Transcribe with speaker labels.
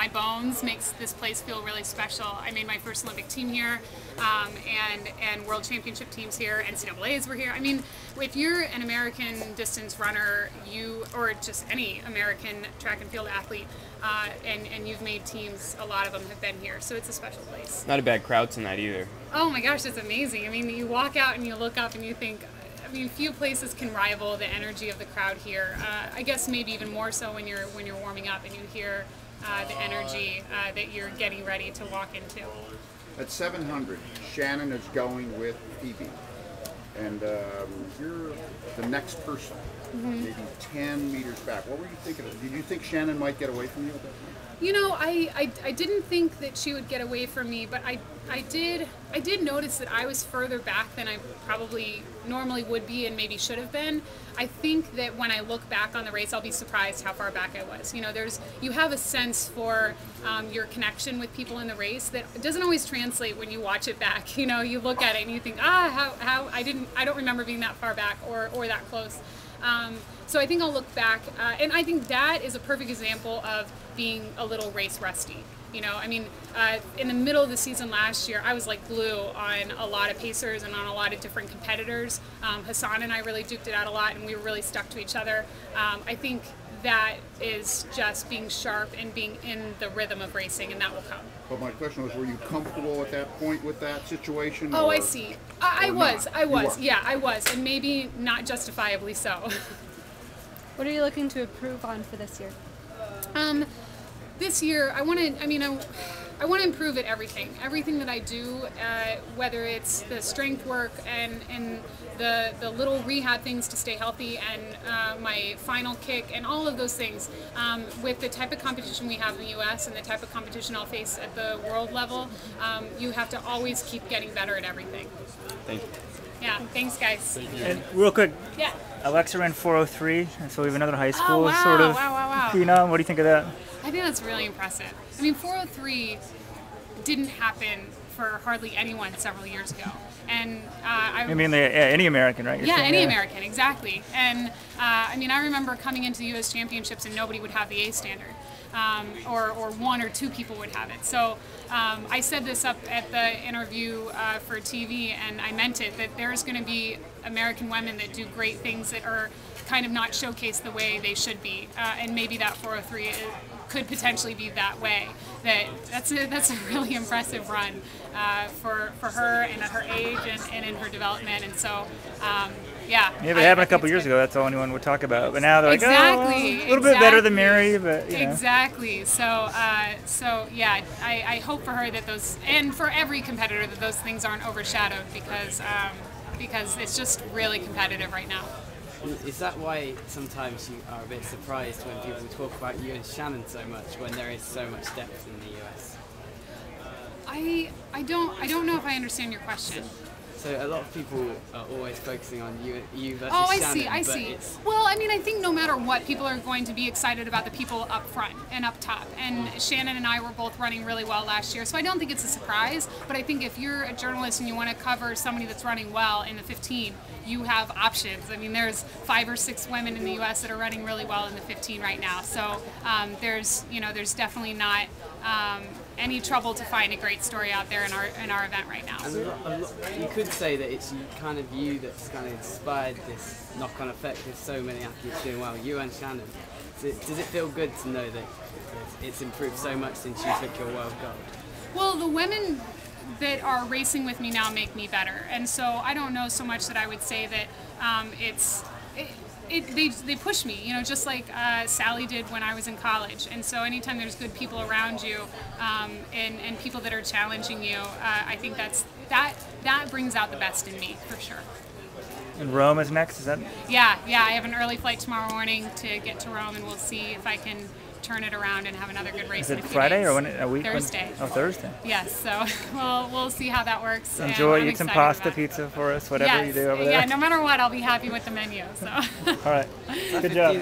Speaker 1: my bones makes this place feel really special. I made my first Olympic team here, and World Championship teams here, NCAAs were here. I mean, if you're an American distance runner, or just any American track and field athlete, and you've made teams, a lot of them have been here, so it's a special place.
Speaker 2: Not a bad crowd tonight either.
Speaker 1: Oh my gosh, it's amazing. I mean, you walk out and you look up and you think, I mean, few places can rival the energy of the crowd here. I guess maybe even more so when you're warming up and you hear the energy that you're getting ready to walk into.
Speaker 3: At 700, Shannon is going with Phoebe, and you're the next person, maybe 10 meters back. What were you thinking of? Did you think Shannon might get away from you at that point?
Speaker 1: You know, I didn't think that she would get away from me, but I did notice that I was further back than I probably normally would be and maybe should have been. I think that when I look back on the race, I'll be surprised how far back I was. You know, you have a sense for your connection with people in the race that doesn't always translate when you watch it back. You know, you look at it and you think, how I don't remember being that far back or that close. So I think I'll look back, and I think that is a perfect example of being a little race rusty. You know, I mean, in the middle of the season last year, I was like glue on a lot of pacers and on a lot of different competitors. Hassan and I really duked it out a lot, and we were really stuck to each other. I think that is just being sharp and being in the rhythm of racing, and that will come.
Speaker 3: But my question was, were you comfortable at that point with that situation?
Speaker 1: Oh, I see. I was, yeah, I was, and maybe not justifiably so.
Speaker 4: What are you looking to improve on for this year?
Speaker 1: This year, I want to improve at everything. Everything that I do, whether it's the strength work and the little rehab things to stay healthy, and my final kick, and all of those things. With the type of competition we have in the U.S. and the type of competition I'll face at the world level, you have to always keep getting better at everything.
Speaker 2: Thank you.
Speaker 1: Yeah, thanks, guys.
Speaker 2: Thank you.
Speaker 5: And real quick,
Speaker 1: yeah.
Speaker 5: Alexa ran 4:03, and so we have another high school
Speaker 1: wow,
Speaker 5: sort of
Speaker 1: wow.
Speaker 5: phenom. What do you think of that?
Speaker 1: I think that's really impressive. I mean, 4:03 didn't happen for hardly anyone several years ago. And
Speaker 5: I mean, any American, right?
Speaker 1: Yeah, any American, exactly. And I mean, I remember coming into the U.S. Championships and nobody would have the A standard, or one or two people would have it. So I said this up at the interview for TV, and I meant it, that there's going to be American women that do great things that are kind of not showcased the way they should be, and maybe that 4:03 could potentially be that way. That's a really impressive run for her and at her age and in her development, and so yeah.
Speaker 5: Yeah, if it happened a couple years ago, that's all anyone would talk about. But now they're like,
Speaker 1: exactly,
Speaker 5: a little bit better than Mary, but you know.
Speaker 1: Exactly. So yeah, I hope for her that those, and for every competitor, that those things aren't overshadowed, because it's just really competitive right now.
Speaker 6: Is that why sometimes you are a bit surprised when people talk about you and Shannon so much, when there is so much depth in the US?
Speaker 1: I don't know if I understand your question.
Speaker 6: So a lot of people are always focusing on you versus
Speaker 1: Oh,
Speaker 6: Shannon.
Speaker 1: I see. Well, I mean, I think no matter what, people are going to be excited about the people up front and up top. And Shannon and I were both running really well last year, so I don't think it's a surprise. But I think if you're a journalist and you want to cover somebody that's running well in the 15, you have options. I mean, there's 5 or 6 women in the U.S. that are running really well in the 15 right now. So there's definitely not any trouble to find a great story out there in our event right now.
Speaker 6: And you could say that it's kind of you that's kind of inspired this knock-on effect with so many athletes doing well, you and Shannon. Does it feel good to know that it's improved so much since you took your world gold?
Speaker 1: Well, the women that are racing with me now make me better, and so I don't know so much that I would say that they push me, you know, just like Sally did when I was in college. And so anytime there's good people around you, and people that are challenging you, I think that brings out the best in me, for sure.
Speaker 5: And Rome is next, is that?
Speaker 1: Yeah, I have an early flight tomorrow morning to get to Rome, and we'll see if I can turn it around and have another good race.
Speaker 5: Is it Friday or
Speaker 1: a
Speaker 5: week?
Speaker 1: Thursday.
Speaker 5: Oh, Thursday.
Speaker 1: Yes, so we'll see how that works.
Speaker 5: Enjoy, eat some pasta, pizza for us, whatever you do over there.
Speaker 1: Yeah, no matter what, I'll be happy with the menu. So.
Speaker 5: All right, good job.